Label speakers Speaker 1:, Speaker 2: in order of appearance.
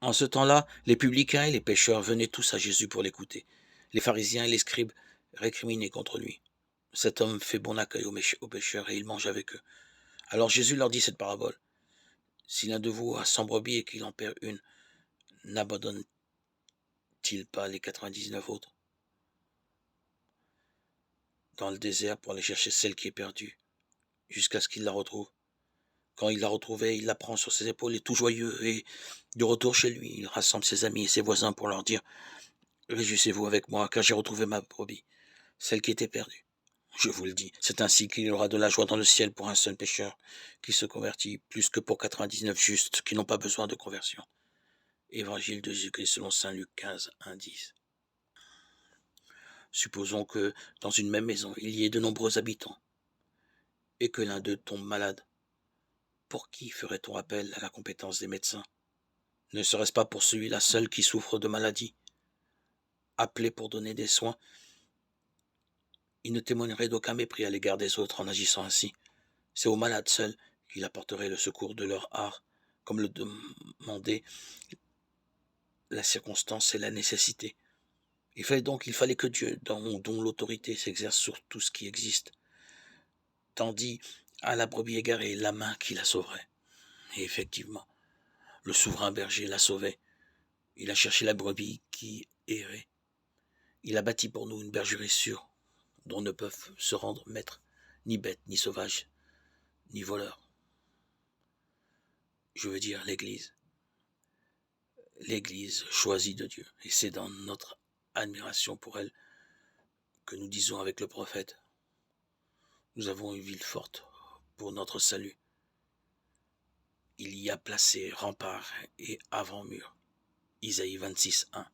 Speaker 1: En ce temps-là, les publicains et les pécheurs venaient tous à Jésus pour l'écouter. Les pharisiens et les scribes récriminaient contre lui. Cet homme fait bon accueil aux pécheurs et il mange avec eux. Alors Jésus leur dit cette parabole. Si l'un de vous a 100 brebis et qu'il en perd une, n'abandonne-t-il pas les 99 autres dans le désert pour aller chercher celle qui est perdue, jusqu'à ce qu'il la retrouve? Quand il l'a retrouvée, il la prend sur ses épaules et tout joyeux, et de retour chez lui, il rassemble ses amis et ses voisins pour leur dire: Réjouissez-vous avec moi, car j'ai retrouvé ma brebis, celle qui était perdue. Je vous le dis, c'est ainsi qu'il y aura de la joie dans le ciel pour un seul pécheur qui se convertit, plus que pour 99 justes qui n'ont pas besoin de conversion. Évangile de Jésus-Christ selon saint Luc 15, 1-10. Supposons que, dans une même maison, il y ait de nombreux habitants, et que l'un d'eux tombe malade. Pour qui ferait-on appel à la compétence des médecins? Ne serait-ce pas pour celui-là seul qui souffre de maladie? Appelé pour donner des soins, il ne témoignerait d'aucun mépris à l'égard des autres en agissant ainsi. C'est aux malades seuls qu'il apporterait le secours de leur art, comme le demandait la circonstance et la nécessité. Il fallait que Dieu, dont l'autorité s'exerce sur tout ce qui existe, tendit à la brebis égarée la main qui la sauverait. Et effectivement, le souverain berger la sauvait. Il a cherché la brebis qui errait. Il a bâti pour nous une bergerie sûre, dont ne peuvent se rendre maîtres ni bêtes, ni sauvages, ni voleurs. Je veux dire l'Église. L'Église choisie de Dieu. Et c'est dans notre admiration pour elle que nous disons avec le prophète: nous avons une ville forte pour notre salut. Il y a placé rempart et avant-mur. Isaïe 26, 1.